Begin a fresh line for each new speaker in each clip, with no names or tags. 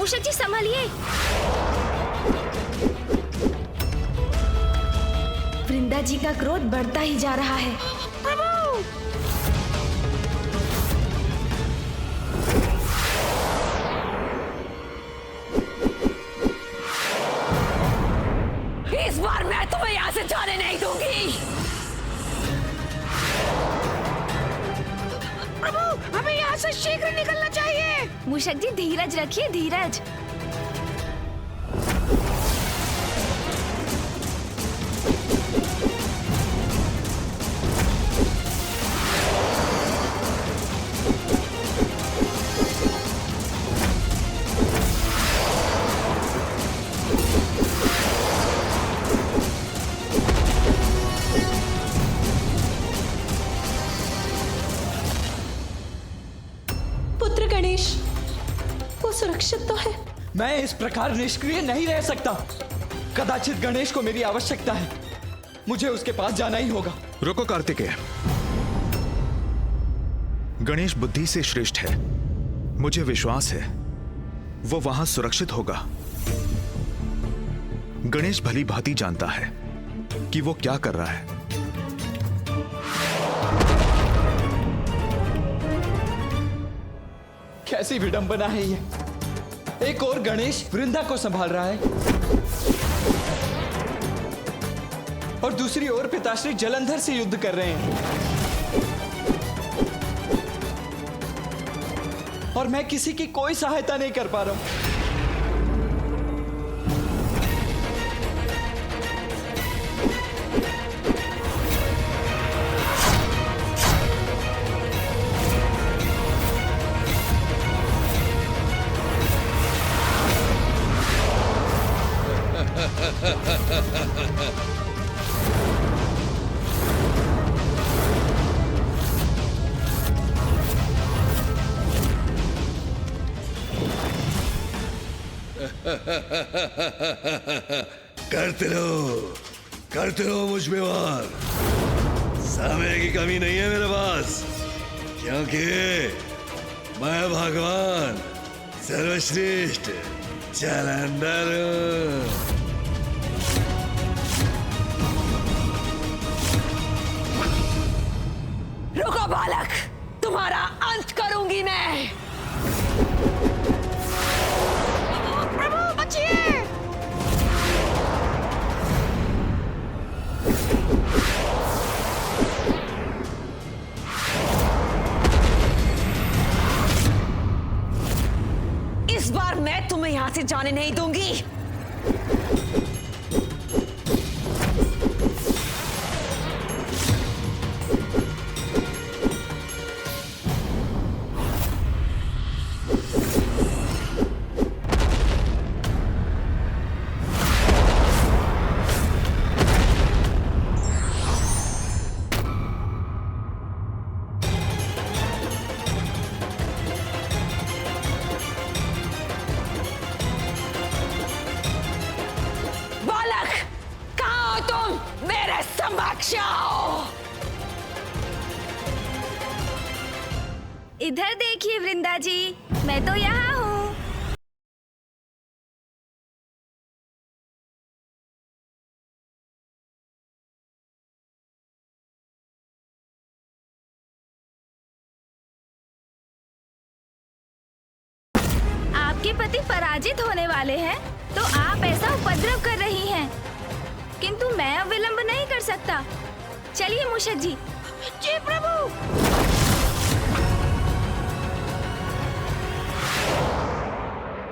मूषक जी संभालिए। वृंदा जी का क्रोध बढ़ता ही जा रहा है।
प्रभु! इस बार मैं तुम्हें यहाँ से जाने नहीं दूंगी। प्रभु, हमें यहाँ से शीघ्र निकलना चाहिए।
मूषक जी धीरज रखिए, धीरज।
पुत्र गणेश, वो सुरक्षित तो है?
मैं इस प्रकार निष्क्रिय नहीं रह सकता। कदाचित गणेश को मेरी आवश्यकता है। मुझे उसके पास जाना ही होगा।
रुको कार्तिकेय, गणेश बुद्धि से श्रेष्ठ है। मुझे विश्वास है वो वहां सुरक्षित होगा। गणेश भली भांति जानता है कि वो क्या कर रहा है।
कैसी विडंबना है ये। एक और गणेश वृंदा को संभाल रहा है और दूसरी ओर पिताश्री जलंधर से युद्ध कर रहे हैं, और मैं किसी की कोई सहायता नहीं कर पा रहा हूं।
करते रहो मुझ पे वार। समय की कमी नहीं है मेरे पास, क्योंकि मैं भगवान सर्वश्रेष्ठ जलंधर हूं।
रुको बालक, तुम्हारा अंत करूंगी मैं। प्रभु बचिए! इस बार मैं तुम्हें यहां से जाने नहीं दूंगी।
इधर देखिए वृंदा जी, मैं तो यहाँ हूँ। आपके पति पराजित होने वाले हैं, तो आप ऐसा उपद्रव कर रही हैं। किंतु मैं अब विलंब नहीं कर सकता। चलिए मूषक जी।
जी प्रभु।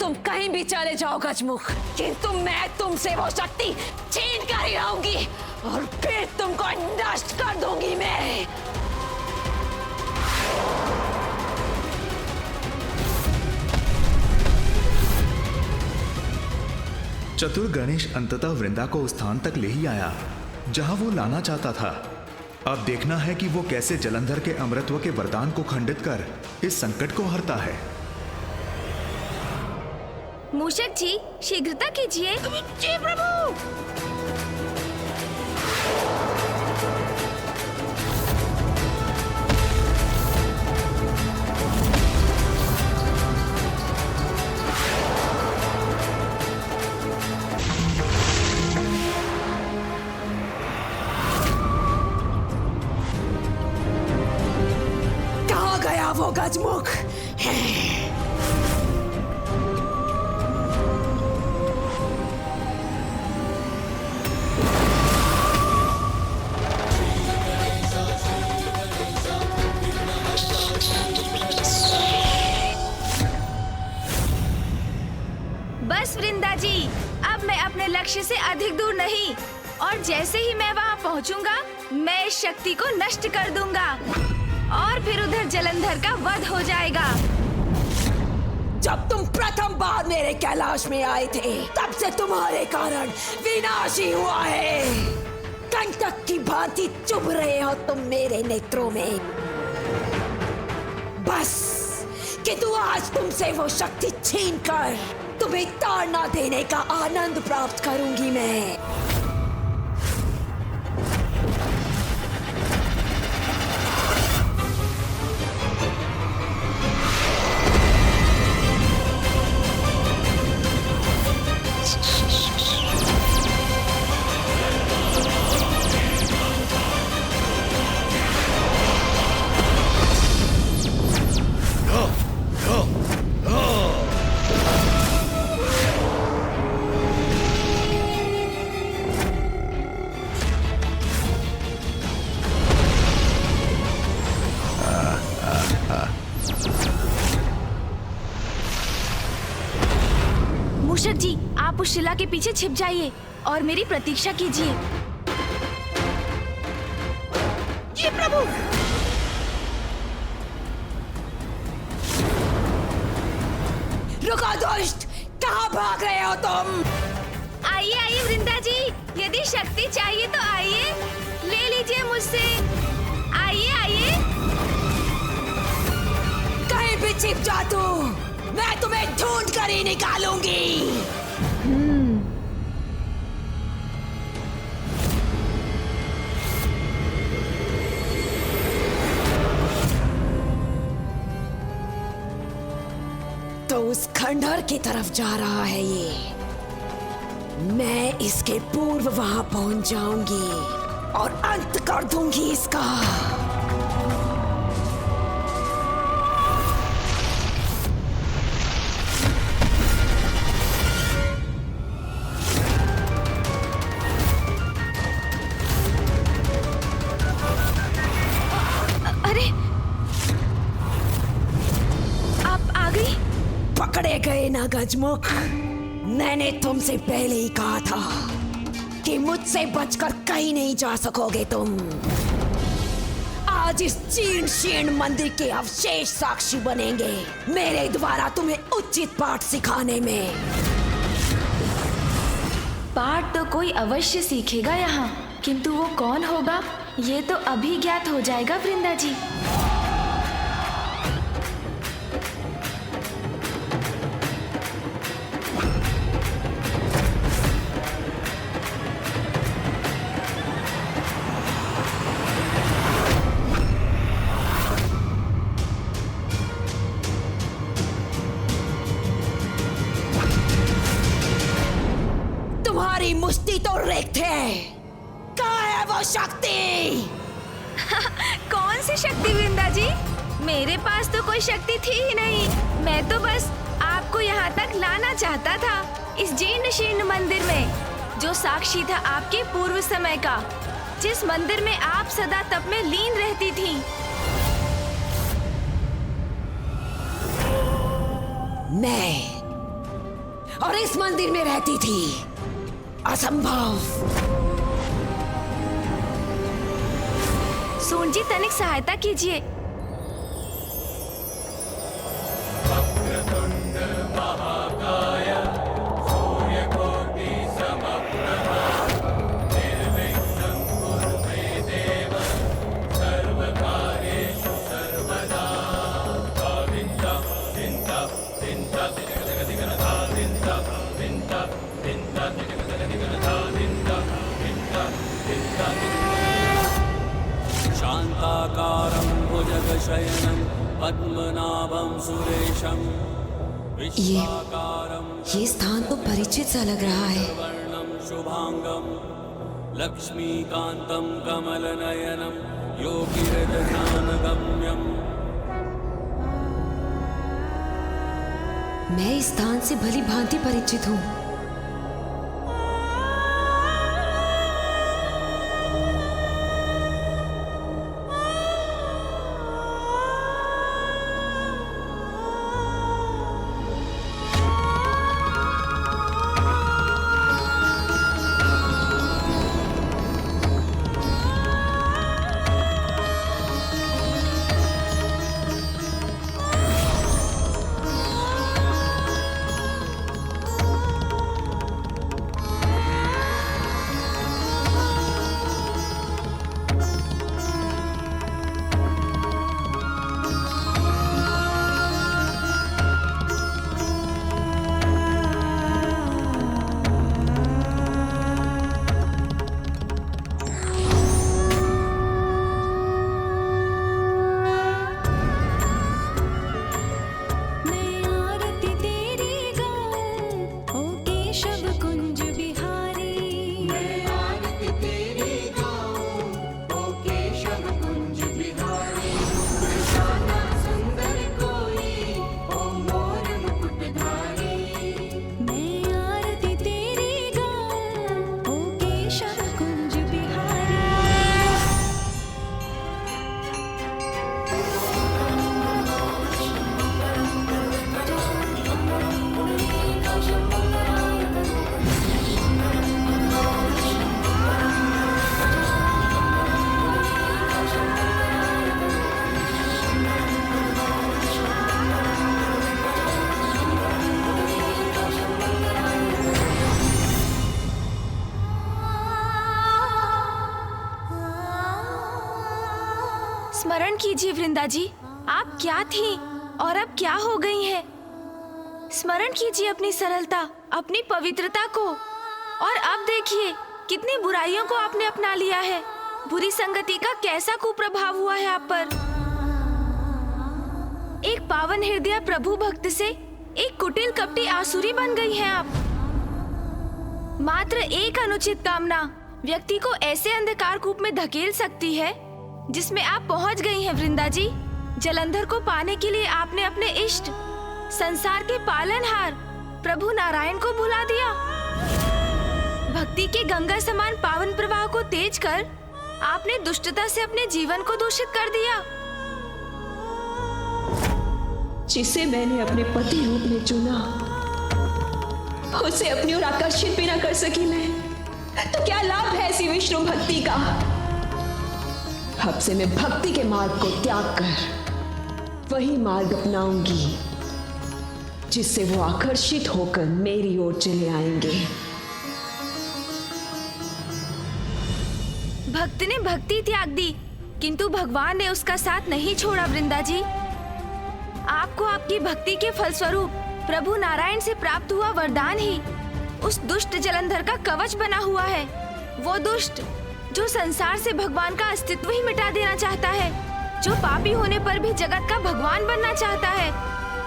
तुम कहीं भी चले जाओ गजमुख, किंतु मैं तुमसे वो शक्ति छीन कर ही रहूंगी और फिर तुमको नष्ट कर दूंगी मैं।
चतुर गणेश अंततः वृंदा को उस स्थान तक ले ही आया जहां वो लाना चाहता था। अब देखना है कि वो कैसे जलंधर के अमृतत्व के वरदान को खंडित कर इस संकट को हरता है।
मूषक जी शीघ्रता कीजिए।
जी प्रभु। वो गजमुख?
बस वृंदा जी, अब मैं अपने लक्ष्य से अधिक दूर नहीं, और जैसे ही मैं वहाँ पहुँचूंगा, मैं इस शक्ति को नष्ट कर दूंगा और फिर उधर जलंधर का वध हो जाएगा।
जब तुम प्रथम बार मेरे कैलाश में आए थे, तब से तुम्हारे कारण विनाश ही हुआ है। कंटक की भांति चुभ रहे हो तुम मेरे नेत्रों में। बस किंतु आज तुमसे वो शक्ति छीनकर तुम्हें ताड़ना देने का आनंद प्राप्त करूंगी मैं।
मूषक जी, आप उस शिला के पीछे छिप जाइए और मेरी प्रतीक्षा कीजिए।
जी प्रभु। रुको दुष्ट, कहाँ भाग रहे हो तुम?
आइए आइए वृंदा जी, यदि शक्ति चाहिए तो आइए, ले लीजिए मुझसे। आइए आइए।
कहीं भी छिप जा तू, मैं तुम्हें ढूंढ कर ही निकालूंगी। तो उस खंडहर की तरफ जा रहा है ये। मैं इसके पूर्व वहां पहुंच जाऊंगी और अंत कर दूंगी इसका।
अरे, आप आ गई?
पकड़े गए ना गजमुख। मैंने तुमसे पहले ही कहा था कि मुझसे बचकर कहीं नहीं जा सकोगे तुम। आज इस जीर्ण शीर्ण मंदिर के अवशेष साक्षी बनेंगे मेरे द्वारा तुम्हें उचित पाठ सिखाने में।
पाठ तो कोई अवश्य सीखेगा यहाँ, किंतु वो कौन होगा ये तो अभी ज्ञात हो जाएगा वृंदा जी।
तुम्हारी मुष्टि तो रिक्त है। कहाँ है वो शक्ति?
कौन सी शक्ति वृंदा जी? मेरे पास तो कोई शक्ति थी ही नहीं। मैं तो बस आपको यहाँ तक लाना चाहता था, इस जीर्ण शीर्ण मंदिर में, जो साक्षी था आपके पूर्व समय का, जिस मंदिर में आप सदा तप में लीन रहती थी।
मैं और इस मंदिर में रहती थी? असंभव।
सून जी, तनिक सहायता कीजिए।
शान्ताकारं भुजगशयनं पद्मनाभं सुरेशं विश्वाकारं
ये स्थान तो परिचित सा लग रहा है।
वर्णं शुभांगं लक्ष्मीकान्तं कमलनयनं योगिहृदध्यानगम्यं
मैं इस स्थान से भली भांति परिचित हूँ।
स्मरण कीजिए वृंदा जी, आप क्या थी और अब क्या हो गई हैं? स्मरण कीजिए अपनी सरलता, अपनी पवित्रता को। और अब देखिए कितनी बुराइयों को आपने अपना लिया है। बुरी संगति का कैसा कुप्रभाव हुआ है आप पर। एक पावन हृदय प्रभु भक्त से एक कुटिल कपटी आसुरी बन गई हैं आप। मात्र एक अनुचित कामना व्यक्ति को ऐसे अंधकार कूप में धकेल सकती है जिसमें आप पहुंच गई हैं वृंदा जी। जलंधर को पाने के लिए आपने अपने इष्ट, संसार के पालनहार प्रभु नारायण को भुला दिया। भक्ति के गंगा समान पावन प्रवाह को तेज कर आपने दुष्टता से अपने जीवन को दूषित कर दिया।
जिसे मैंने अपने पति रूप में चुना, उसे अपनी ओर आकर्षित भी ना कर सकी मैं, तो क्या लाभ है ऐसी विष्णु भक्ति का। अब से मैं भक्ति के मार्ग को त्याग कर वही मार्ग अपनाऊंगी जिससे वो आकर्षित होकर मेरी ओर चले आएंगे।
भक्त ने भक्ति त्याग दी, किंतु भगवान ने उसका साथ नहीं छोड़ा वृंदा जी। आपको आपकी भक्ति के फलस्वरूप प्रभु नारायण से प्राप्त हुआ वरदान ही उस दुष्ट जलंधर का कवच बना हुआ है। वो दुष्ट जो संसार से भगवान का अस्तित्व ही मिटा देना चाहता है, जो पापी होने पर भी जगत का भगवान बनना चाहता है।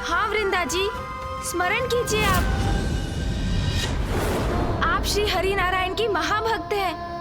हाँ वृंदा जी, स्मरण कीजिए आप श्री हरि नारायण की महाभक्त हैं।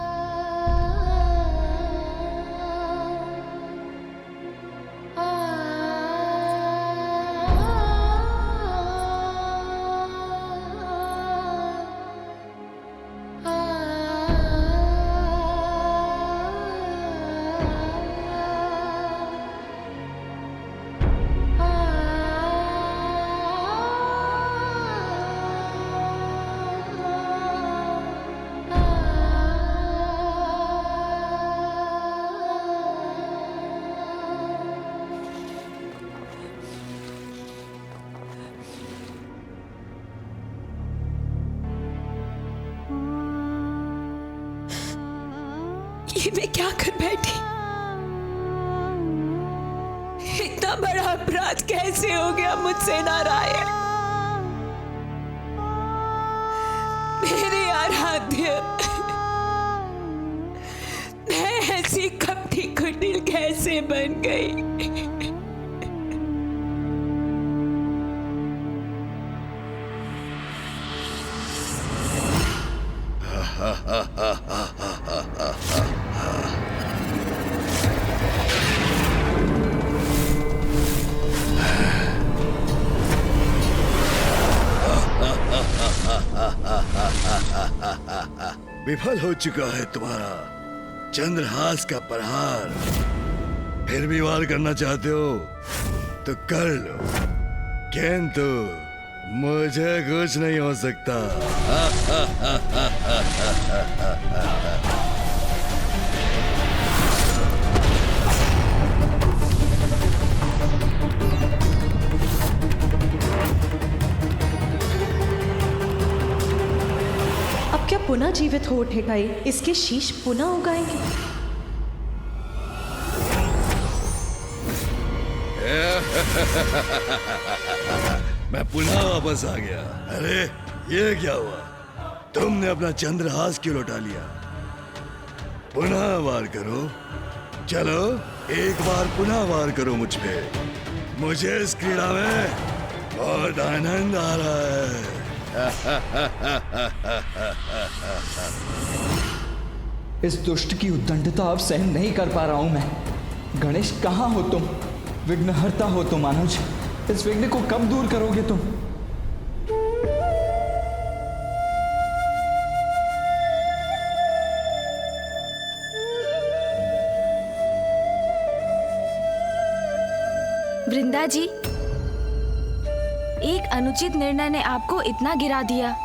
ये मैं क्या कर बैठी? इतना बड़ा अपराध कैसे हो गया मुझसे नारायण? मेरे आराध्य, मैं ऐसी कपटी कुटिल कैसे बन गई?
विफल हो चुका है तुम्हारा चंद्रहास का प्रहार। फिर भी वार करना चाहते हो तो कर लो, किंतु मुझे कुछ नहीं हो सकता।
अब क्या पुनः जीवित हो उठेगा ये? इसके शीश पुनः उगाएंगे?
मैं पुनः वापस आ गया। अरे ये क्या हुआ? तुमने अपना चंद्रहास क्यों लौटा लिया? पुनः वार करो। चलो एक बार पुनः वार करो मुझ पे। मुझे इस क्रीड़ा में बहुत आनंद आ रहा है।
इस दुष्ट की उद्दंडता अब सहन नहीं कर पा रहा हूं मैं। गणेश कहाँ हो तुम? विघ्नहर्ता हो तुम अनुज। इस विघ्न को कब दूर करोगे तुम?
वृंदा जी, एक अनुचित निर्णय ने आपको इतना गिरा दिया,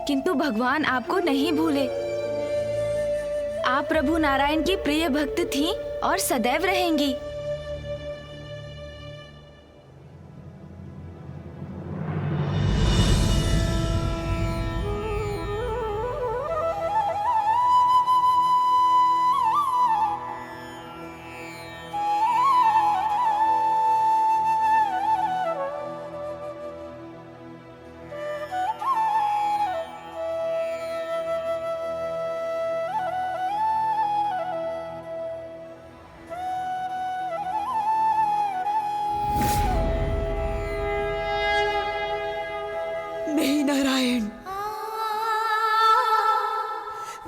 किंतु भगवान आपको नहीं भूले। आप प्रभु नारायण की प्रिय भक्त थी और सदैव रहेंगी।
नहीं नारायण,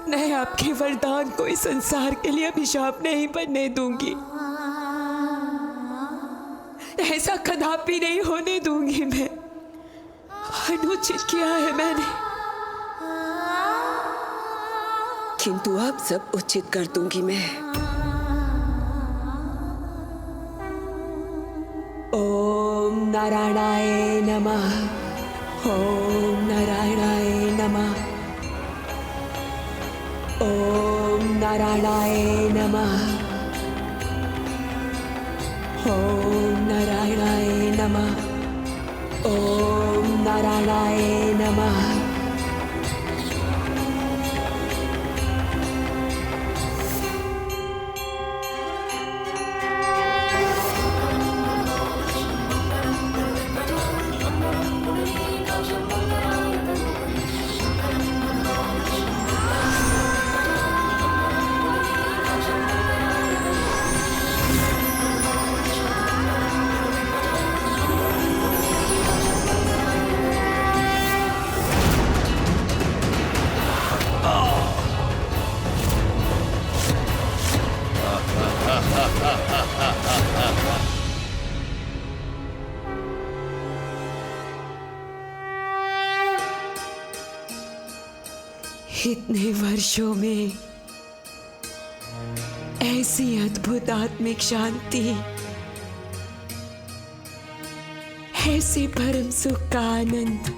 मैं आपके वरदान को इस संसार के लिए अभिशाप नहीं बनने दूंगी। ऐसा कदापि नहीं होने दूंगी मैं। अनुचित किया है मैंने, किंतु अब सब उचित कर दूंगी मैं। ओम नारायणाय नमः। ओम नारायणाय नमः। ओम नारायणाय नमः। ओम नारायणाय नमः। ओम नारायणाय नमः। इतने वर्षों में ऐसी अद्भुत आत्मिक शांति, ऐसे परम सुख का आनंद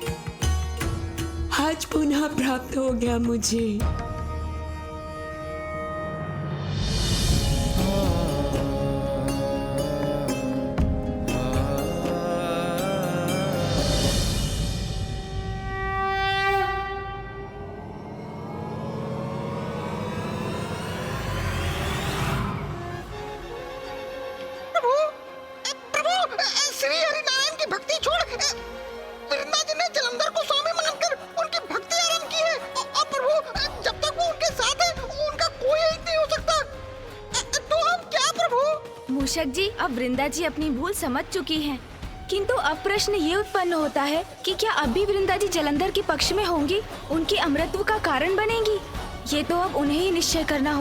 आज पुनः प्राप्त हो गया मुझे।
मूषक जी, अब वृंदा जी अपनी भूल समझ चुकी हैं, किंतु अब प्रश्न ये उत्पन्न होता है कि क्या अब भी वृंदा जी जलंधर के पक्ष में होंगी, उनकी अमरत्व का कारण बनेंगी? ये तो अब उन्हें ही निश्चय करना होगा।